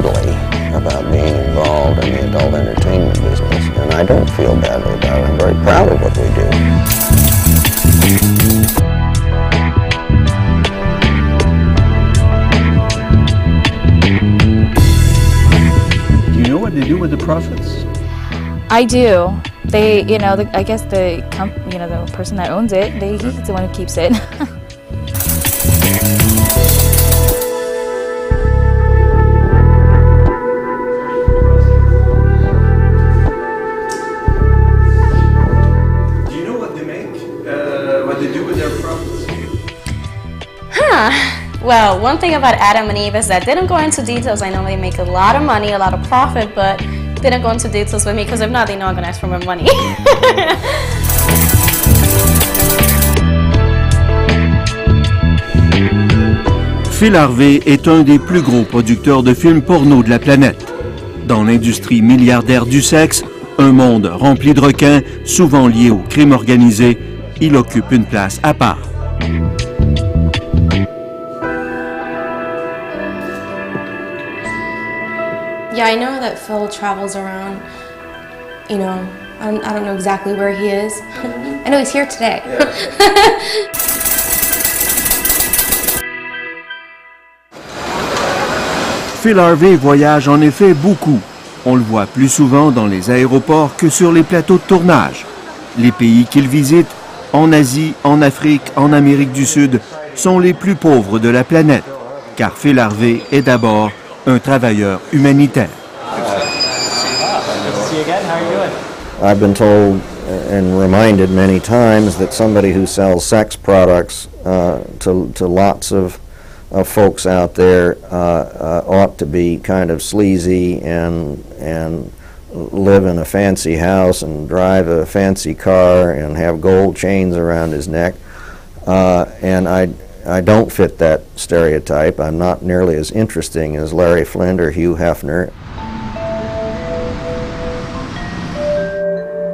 badly about being involved in the adult entertainment business, and I don't feel badly about it. I'm very proud of what we do. Do you know what they do with the profits? I do. They, I guess the person that owns it, he's the one who keeps it. Do you know what they make? What they do with their profits? Well, one thing about Adam and Eve is that they don't go into details. I know they make a lot of money, a lot of profit, but they don't go into details with me because if not, they know I'm going to ask for more money. Phil Harvey est un des plus gros producteurs de films porno de la planète. Dans l'industrie milliardaire du sexe, un monde rempli de requins, souvent liés au crime organisé, il occupe une place à part. Yeah, I know that Phil travels around, I don't know exactly where he is. I know he's here today. Phil Harvey voyage en effet beaucoup. On le voit plus souvent dans les aéroports que sur les plateaux de tournage. Les pays qu'il visite, en Asie, en Afrique, en Amérique du Sud, sont les plus pauvres de la planète, car Phil Harvey est d'abord un travailleur humanitaire. I've been told and reminded many times that somebody who sells sex products to lots of folks out there ought to be kind of sleazy and live in a fancy house and drive a fancy car and have gold chains around his neck. And I don't fit that stereotype. I'm not nearly as interesting as Larry Flint or Hugh Hefner.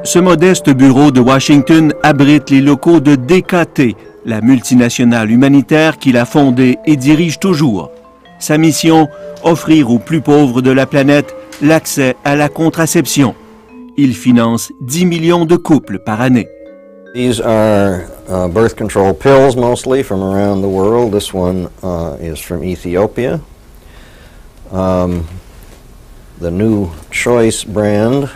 Ce modeste bureau de Washington abrite les locaux de DKT, la multinationale humanitaire qu'il a fondée et dirige toujours. Sa mission, offrir aux plus pauvres de la planète l'accès à la contraception. Il finance 10 millions de couples par année. These are birth control pills mostly from around the world. This one is from Ethiopia. The new Choice brand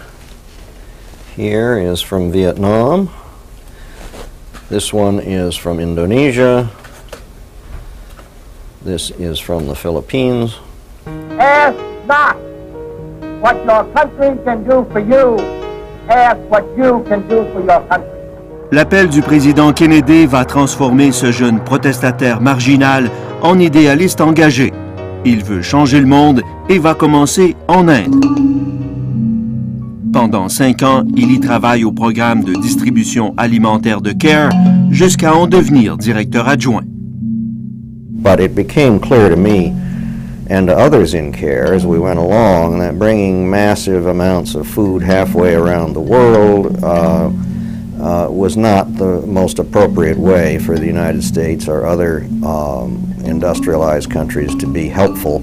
here is from Vietnam. This one is from Indonesia. This is from the Philippines. Ask not what your country can do for you. Ask what you can do for your country. L'appel du président Kennedy va transformer ce jeune protestataire marginal en idéaliste engagé. Il veut changer le monde et va commencer en Inde. Pendant 5 ans, il y travaille au programme de distribution alimentaire de CARE jusqu'à en devenir directeur adjoint. But it became clear to me and to others in CARE as we went along that bringing massive amounts of food halfway around the world was not the most appropriate way for the United States or other industrialized countries to be helpful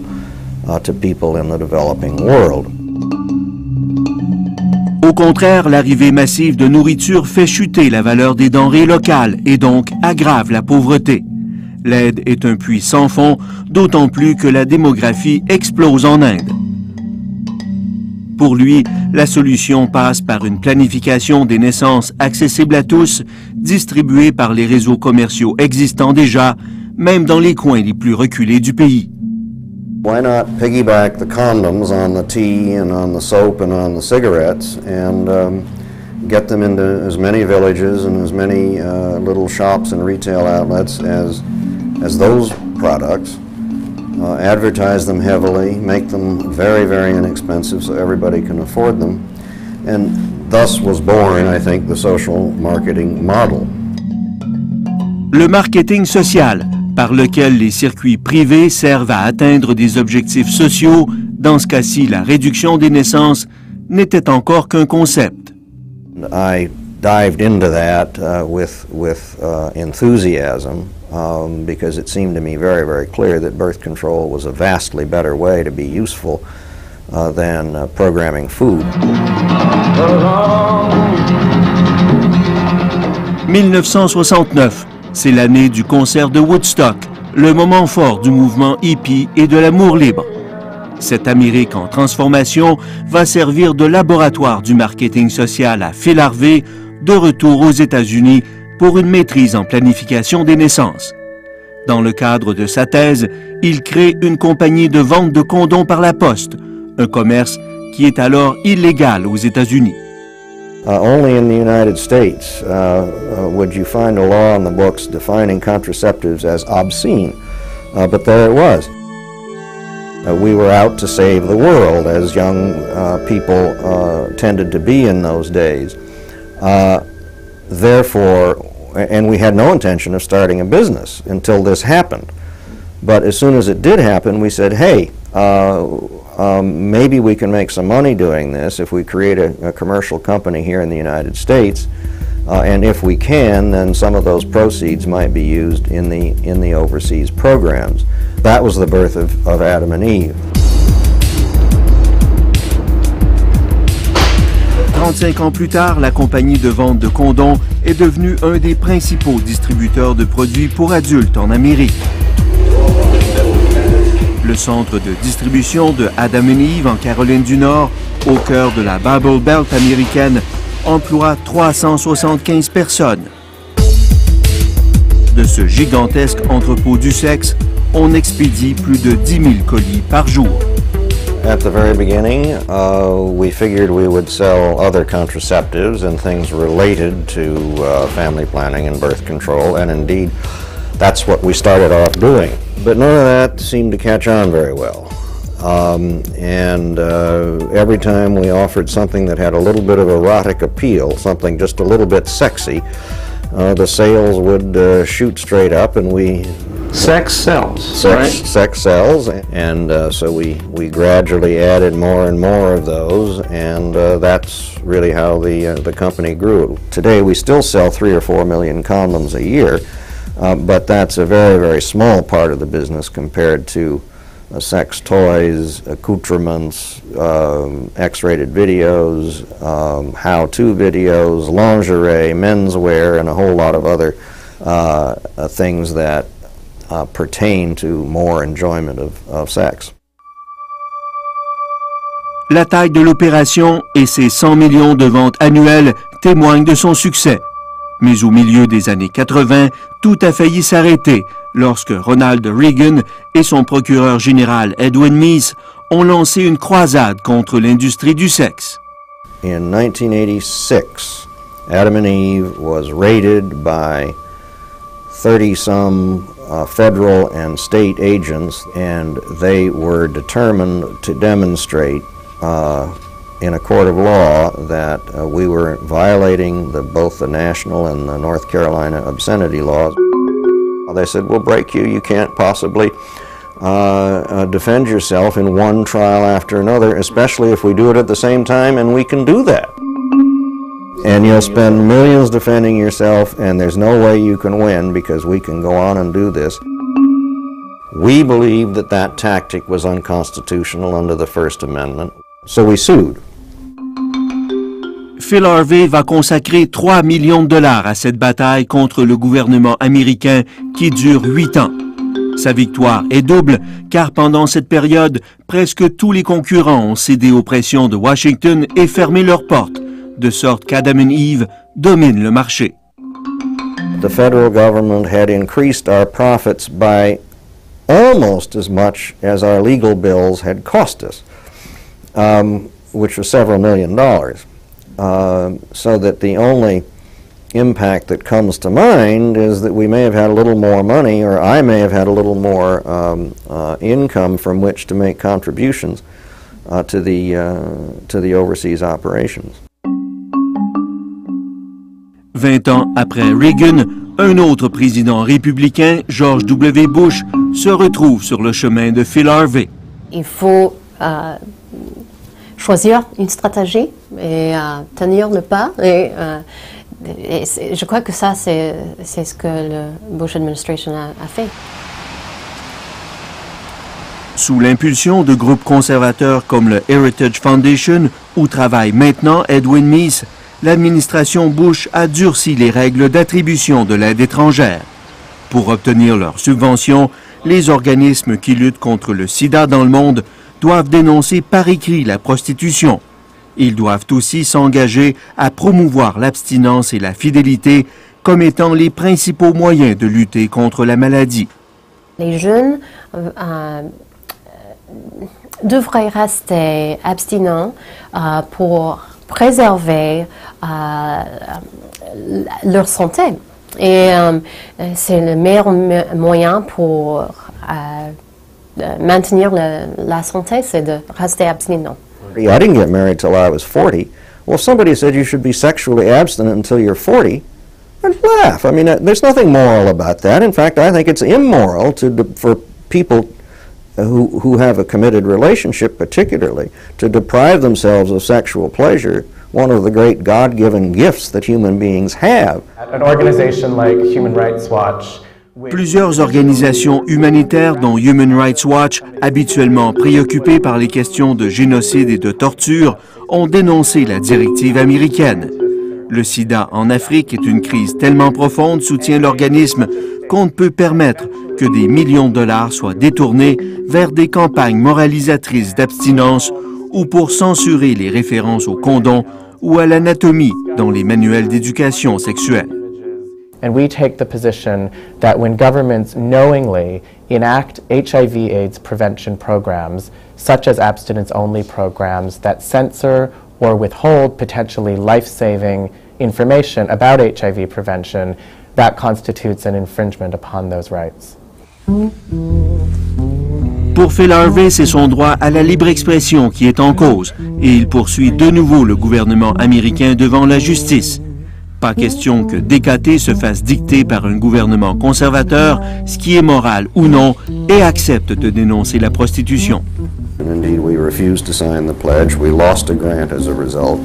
to people in the developing world. Au contraire, l'arrivée massive de nourriture fait chuter la valeur des denrées locales et donc aggrave la pauvreté. L'aide est un puits sans fond, d'autant plus que la démographie explose en Inde. Pour lui, la solution passe par une planification des naissances accessible à tous, distribuée par les réseaux commerciaux existants déjà, même dans les coins les plus reculés du pays. Why not piggyback the condoms on the tea and on the soap and on the cigarettes and get them into as many villages and as many little shops and retail outlets as those products, advertise them heavily, make them very, very inexpensive so everybody can afford them, and thus was born, I think, the social marketing model. Le marketing social, par lequel les circuits privés servent à atteindre des objectifs sociaux, dans ce cas-ci la réduction des naissances, n'était encore qu'un concept. I dived into that with enthusiasm because it seemed to me very, very clear that birth control was a vastly better way to be useful than programming food. 1969, c'est l'année du concert de Woodstock, le moment fort du mouvement hippie et de l'amour libre. Cette Amérique en transformation va servir de laboratoire du marketing social à Phil Harvey, de retour aux États-Unis pour une maîtrise en planification des naissances. Dans le cadre de sa thèse, il crée une compagnie de vente de condoms par la poste, un commerce qui est alors illégal aux États-Unis. Only in the United States would you find a law on the books defining contraceptives as obscene, but there it was. We were out to save the world, as young people tended to be in those days. Therefore, and we had no intention of starting a business until this happened. But as soon as it did happen, we said, hey, maybe we can make some money doing this if we create a commercial company here in the United States. And if we can, then some of those proceeds might be used in the overseas programs. That was the birth of Adam and Eve. 35 ans plus tard, la compagnie de vente de condoms est devenue un des principaux distributeurs de produits pour adultes en Amérique. Le centre de distribution de Adam and Eve en Caroline du Nord, au cœur de la Bible Belt américaine, emploie 375 personnes. De ce gigantesque entrepôt du sexe, on expédie plus de 10 000 colis par jour. At the very beginning, we figured we would sell other contraceptives and things related to family planning and birth control, and indeed, that's what we started off doing. But none of that seemed to catch on very well. Every time we offered something that had a little bit of erotic appeal, something just a little bit sexy, the sales would shoot straight up, and we... Sex sells, right? Sex sells, and so we gradually added more and more of those, and that's really how the company grew. Today we still sell 3 or 4 million condoms a year, but that's a very, very small part of the business compared to sex toys, accoutrements, X-rated videos, how-to videos, lingerie, menswear, and a whole lot of other things that pertain to more enjoyment of sex. La taille de l'opération et ses 100 millions de ventes annuelles témoignent de son succès. Mais au milieu des années 80, tout a failli s'arrêter lorsque Ronald Reagan et son procureur général Edwin Meese ont lancé une croisade contre l'industrie du sexe. In 1986, Adam and Eve was raided by 30-some federal and state agents, and they were determined to demonstrate in a court of law that we were violating both the national and the North Carolina obscenity laws. They said, we'll break you. You can't possibly defend yourself in one trial after another, especially if we do it at the same time, and we can do that. And you'll spend millions defending yourself, and there's no way you can win because we can go on and do this. We believed that that tactic was unconstitutional under the First Amendment, so we sued. Phil Harvey va consacrer 3 millions de dollars à cette bataille contre le gouvernement américain qui dure 8 ans. Sa victoire est double, car pendant cette période, presque tous les concurrents ont cédé aux pressions de Washington et fermé leurs portes, de sorte qu'Adam and Eve domine le marché. The federal government had increased our profits by almost as much as our legal bills had cost us, which was several $million. So that the only impact that comes to mind is that we may have had a little more money, or I may have had a little more income from which to make contributions to the overseas operations. 20 ans après Reagan, un autre président républicain, George W. Bush, se retrouve sur le chemin de Phil Harvey. Il faut choisir une stratégie et tenir le pas et je crois que ça, c'est ce que le Bush administration a fait. Sous l'impulsion de groupes conservateurs comme le Heritage Foundation, où travaille maintenant Edwin Meese, l'administration Bush a durci les règles d'attribution de l'aide étrangère. Pour obtenir leurs subventions, les organismes qui luttent contre le sida dans le monde doivent dénoncer par écrit la prostitution. Ils doivent aussi s'engager à promouvoir l'abstinence et la fidélité comme étant les principaux moyens de lutter contre la maladie. Les jeunes devraient rester abstinents pour préserver leur santé. Et c'est le meilleur moyen pour maintenir la santé, c'est de rester abstinent. I didn't get married till I was 40. Well, if somebody said you should be sexually abstinent until you're 40, I'd laugh. I mean, there's nothing moral about that. In fact, I think it's immoral for people who have a committed relationship, particularly, to deprive themselves of sexual pleasure, one of the great God-given gifts that human beings have. An organization like Human Rights Watch. Plusieurs organisations humanitaires, dont Human Rights Watch, habituellement préoccupées par les questions de génocide et de torture, ont dénoncé la directive américaine. Le sida en Afrique est une crise tellement profonde, soutient l'organisme, qu'on ne peut permettre que des millions de dollars soient détournés vers des campagnes moralisatrices d'abstinence ou pour censurer les références au condom ou à l'anatomie dans les manuels d'éducation sexuelle. And we take the position that when governments knowingly enact HIV/AIDS prevention programs, such as abstinence-only programs that censor or withhold potentially life-saving information about HIV prevention, that constitutes an infringement upon those rights. Pour Phil Harvey, c'est son droit à la libre expression qui est en cause et il poursuit de nouveau le gouvernement américain devant la justice. Pas question que DKT se fasse dicter par un gouvernement conservateur, ce qui est moral ou non, et accepte de dénoncer la prostitution. Indeed, we refused to sign the pledge. We lost a grant as a result,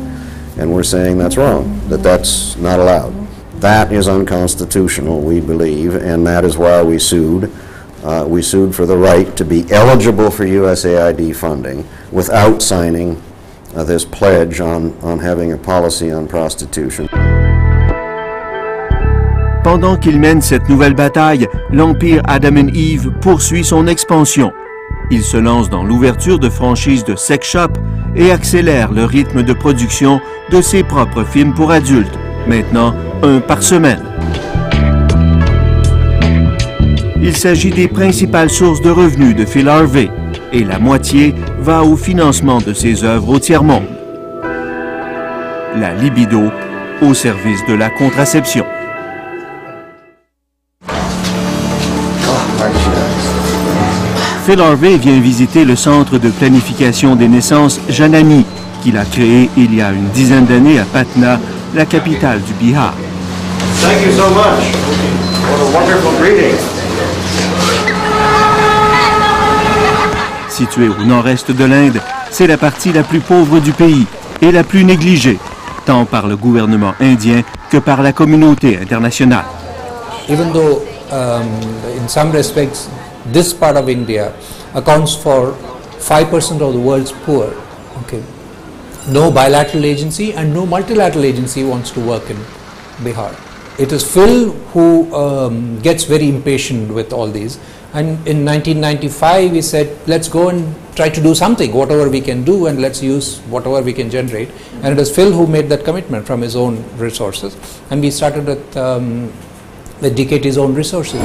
and we're saying that's wrong, that's not allowed. That is unconstitutional, we believe, and that is why we sued. We sued for the right to be eligible for USAID funding without signing this pledge on having a policy on prostitution. Pendant qu'il mène cette nouvelle bataille, l'empire Adam and Eve poursuit son expansion. Il se lance dans l'ouverture de franchises de sex shop et accélère le rythme de production de ses propres films pour adultes, maintenant un par semaine. Il s'agit des principales sources de revenus de Phil Harvey et la moitié va au financement de ses œuvres au tiers-monde. La libido au service de la contraception. Phil Harvey vient visiter le centre de planification des naissances Janani, qu'il a créé il y a une dizaine d'années à Patna, la capitale du Bihar. Thank you so much. What a wonderful greeting. Située au nord-est de l'Inde, c'est la partie la plus pauvre du pays et la plus négligée, tant par le gouvernement indien que par la communauté internationale. Even though in some respects this part of India accounts for 5% of the world's poor, okay, no bilateral agency and no multilateral agency wants to work in Bihar. It is Phil who gets very impatient with all these, and in 1995 he said, let's go and try to do something, whatever we can do, and let's use whatever we can generate. And it is Phil who made that commitment from his own resources, and we started with DKT's own resources.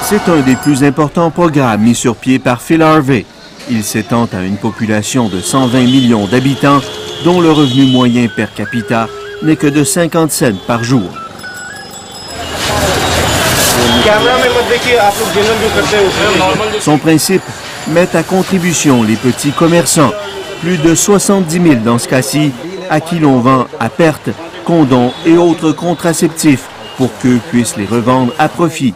C'est un des plus importants programmes mis sur pied par Phil Harvey. Il s'étend à une population de 120 millions d'habitants, dont le revenu moyen per capita n'est que de 50 cents par jour. Son principe met à contribution les petits commerçants, plus de 70 000 dans ce cas-ci, à qui l'on vend à perte condoms et autres contraceptifs pour qu'eux puissent les revendre à profit.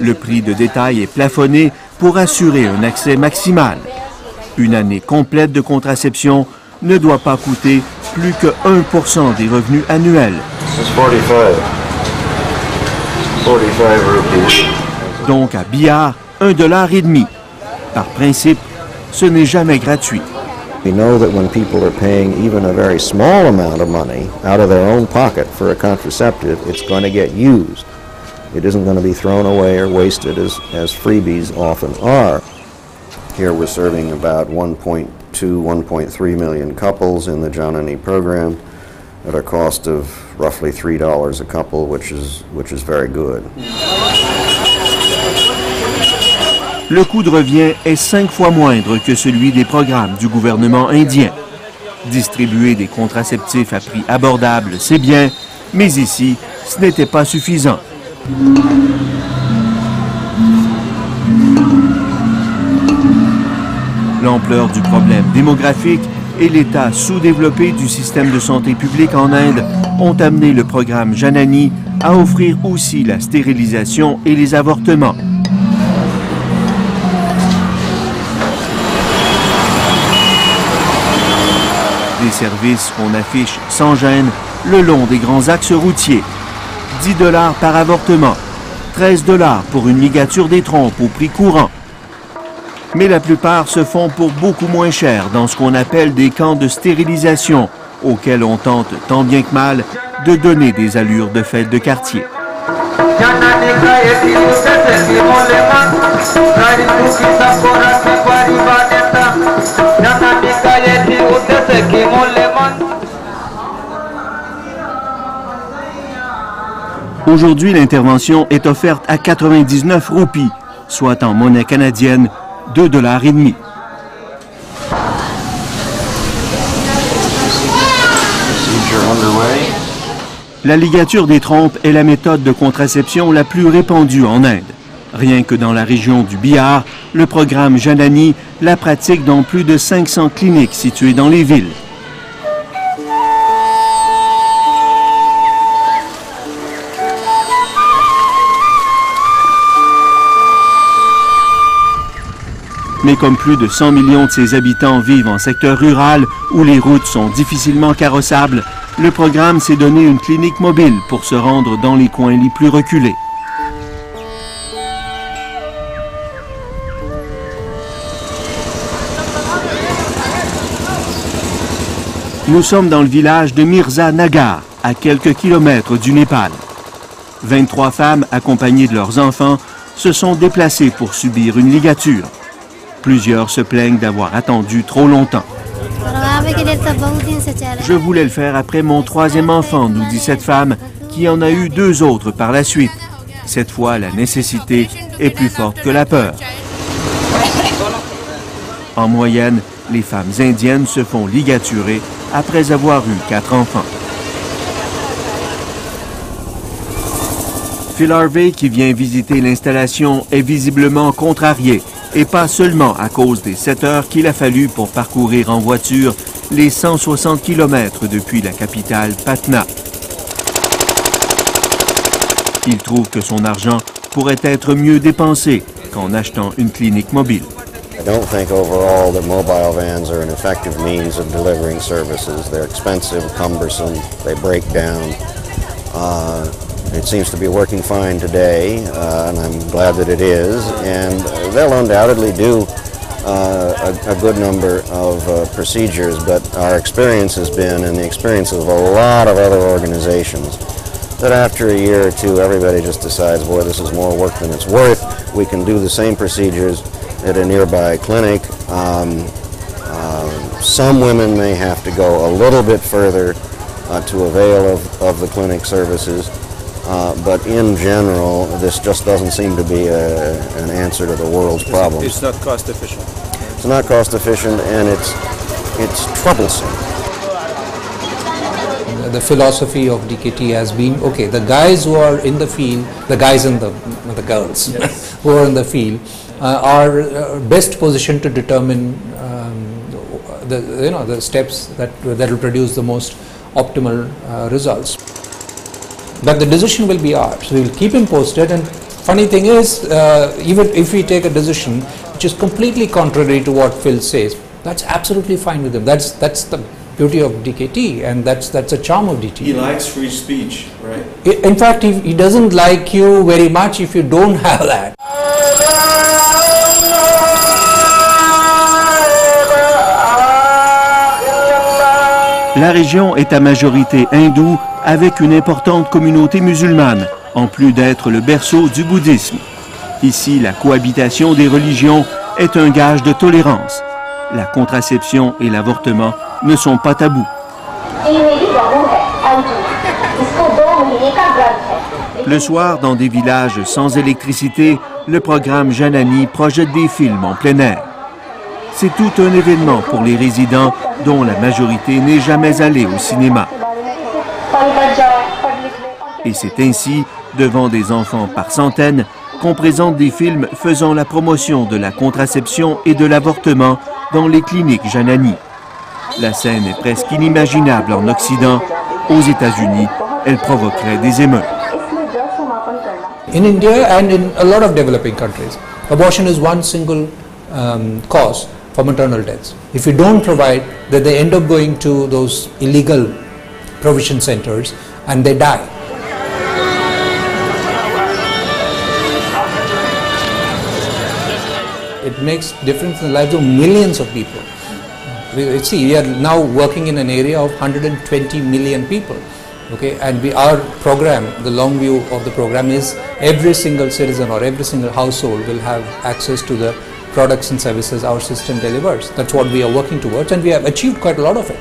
Le prix de détail est plafonné pour assurer un accès maximal. Une année complète de contraception ne doit pas coûter plus que 1% des revenus annuels. Donc à billard, $1,50. Par principe, ce n'est jamais gratuit. We know that when people are paying even a very small amount of money out of their own pocket for a contraceptive, it's going to get used. It isn't going to be thrown away or wasted as freebies often are. Here we're serving about 1.2, 1.3 million couples in the Janani program at a cost of roughly $3 a couple, which is very good. Le coût de revient est 5 fois moindre que celui des programmes du gouvernement indien. Distribuer des contraceptifs à prix abordable, c'est bien, mais ici, ce n'était pas suffisant. L'ampleur du problème démographique et l'état sous-développé du système de santé publique en Inde ont amené le programme Janani à offrir aussi la stérilisation et les avortements. Des services qu'on affiche sans gêne le long des grands axes routiers. $10 par avortement, $13 pour une ligature des trompes au prix courant. Mais la plupart se font pour beaucoup moins cher dans ce qu'on appelle des camps de stérilisation, auxquels on tente tant bien que mal de donner des allures de fête de quartier. Aujourd'hui, l'intervention est offerte à 99 roupies, soit en monnaie canadienne $2,50. La ligature des trompes est la méthode de contraception la plus répandue en Inde. Rien que dans la région du Bihar, le programme Janani la pratique dans plus de 500 cliniques situées dans les villes. Mais comme plus de 100 millions de ses habitants vivent en secteur rural où les routes sont difficilement carrossables, le programme s'est donné une clinique mobile pour se rendre dans les coins les plus reculés. Nous sommes dans le village de Mirza Nagar, à quelques kilomètres du Népal. 23 femmes accompagnées de leurs enfants se sont déplacées pour subir une ligature. Plusieurs se plaignent d'avoir attendu trop longtemps. Je voulais le faire après mon 3e enfant, nous dit cette femme, qui en a eu 2 autres par la suite. Cette fois, la nécessité est plus forte que la peur. En moyenne, les femmes indiennes se font ligaturer après avoir eu 4 enfants. Phil Harvey, qui vient visiter l'installation, est visiblement contrarié, et pas seulement à cause des 7 heures qu'il a fallu pour parcourir en voiture les 160 km depuis la capitale Patna. Il trouve que son argent pourrait être mieux dépensé qu'en achetant une clinique mobile. I don't think overall that mobile vans are an effective means of delivering services. They're expensive, cumbersome, they break down. It seems to be working fine today, and I'm glad that it is, and they'll undoubtedly do a good number of procedures, but our experience has been, and the experience of a lot of other organizations, that after a year or two, everybody just decides, boy, this is more work than it's worth. We can do the same procedures at a nearby clinic. Some women may have to go a little bit further to avail of the clinic services. But in general, this just doesn't seem to be an answer to the world's problems. It's not cost efficient. It's not cost efficient, and it's troublesome. The philosophy of DKT has been, okay, the guys who are in the field, the guys and the girls who are in the field are best positioned to determine the steps that will produce the most optimal results. But the decision will be ours. We will keep him posted, and funny thing is, even if we take a decision which is completely contrary to what Phil says, that's absolutely fine with him. That's the beauty of DKT, and that's a charm of DKT. He likes free speech, right? In fact, he doesn't like you very much if you don't have that. La région est à majorité hindoue avec une importante communauté musulmane, en plus d'être le berceau du bouddhisme. Ici, la cohabitation des religions est un gage de tolérance. La contraception et l'avortement ne sont pas tabous. Le soir, dans des villages sans électricité, le programme Janani projette des films en plein air. C'est tout un événement pour les résidents dont la majorité n'est jamais allée au cinéma. Et c'est ainsi, devant des enfants par centaines, qu'on présente des films faisant la promotion de la contraception et de l'avortement dans les cliniques Janani. La scène est presque inimaginable en Occident. Aux États-Unis, elle provoquerait des émeutes. In India and in a lot of developing countries, abortion is one single cause for maternal deaths. If you don't provide, then they end up going to those illegal provision centers and they die. It makes difference in the lives of millions of people. We are now working in an area of 120 million people. Okay, and our program, the long view of the program is every single citizen or every single household will have access to the products and services our system delivers. That's what we are working towards, and we have achieved quite a lot of it.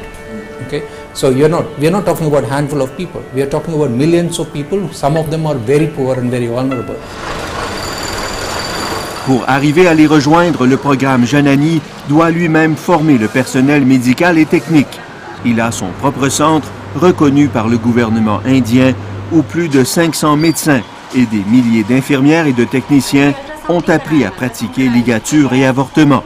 Okay, so we are not talking about a handful of people. We are talking about millions of people. Some of them are very poor and very vulnerable. Pour arriver à les rejoindre, le programme Janani doit lui-même former le personnel médical et technique. Il a son propre centre, reconnu par le gouvernement indien, où plus de 500 médecins et des milliers d'infirmières et de techniciens ont appris à pratiquer ligature et avortement.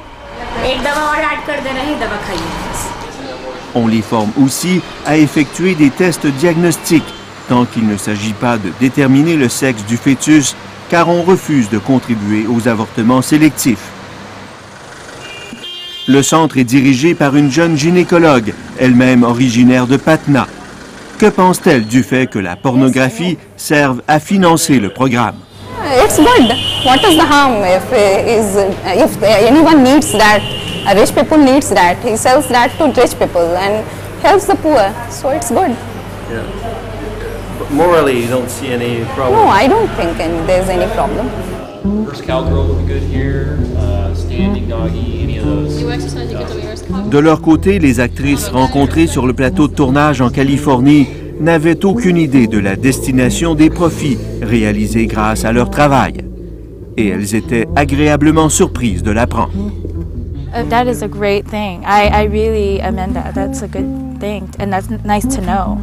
On les forme aussi à effectuer des tests diagnostiques, tant qu'il ne s'agit pas de déterminer le sexe du fœtus, car on refuse de contribuer aux avortements sélectifs. Le centre est dirigé par une jeune gynécologue, elle-même originaire de Patna. Que pense-t-elle du fait que la pornographie serve à financer le programme? It's good. What is the harm if anyone needs that? Rich people needs that. He sells that to rich people and helps the poor. So it's good. Yeah. But morally, you don't see any problem? No, I don't think there's any problem. Reverse cowgirl would be good here. Standing doggy, any of those. De leur côté, les actrices rencontrées sur le plateau de tournage en Californie n'avaient aucune idée de la destination des profits réalisés grâce à leur travail. Et elles étaient agréablement surprises de l'apprendre. That is a great thing. I really amend that. That's a good thing, and that's nice to know.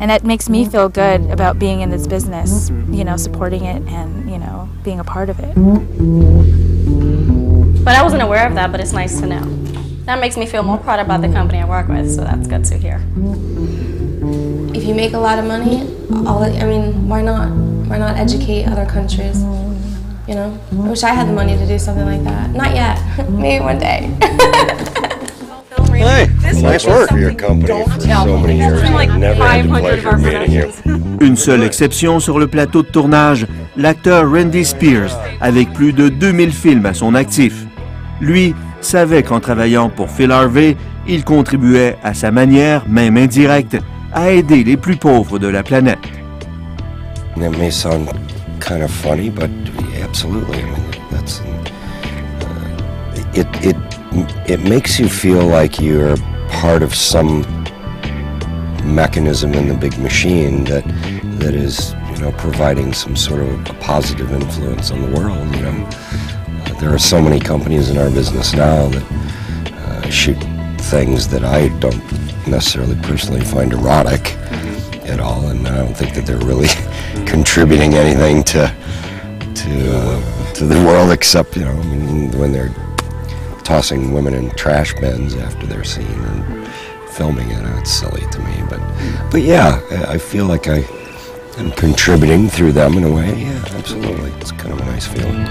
And it makes me feel good about being in this business, you know, supporting it and, you know, being a part of it. But I wasn't aware of that, but it's nice to know. That makes me feel more proud about the company I work with, so that's good to hear. If you make a lot of money, why not educate other countries? You know, I wish I had the money to do something like that. Not yet. Maybe one day. Hey, nice work for your company for so many years. I've never had the pleasure of meeting you. Une seule exception sur le plateau de tournage, l'acteur Randy Spears, avec plus de 2000 films à son actif. Lui savait qu'en travaillant pour Phil Harvey, il contribuait à sa manière, même indirecte, à aider les plus pauvres de la planète. That may sound kind of funny, but absolutely, I mean, that's it makes you feel like you're part of some mechanism in the big machine that is, you know, providing some sort of a positive influence on the world. You know, there are so many companies in our business now that shoot things that I don't necessarily personally find erotic at all, and I don't think that they're really contributing anything to the world, except, you know, I mean, when they're tossing women in trash bins after their scene and filming it, it's silly to me. But yeah, I feel like I am contributing through them in a way. Yeah, absolutely. It's kind of a nice feeling.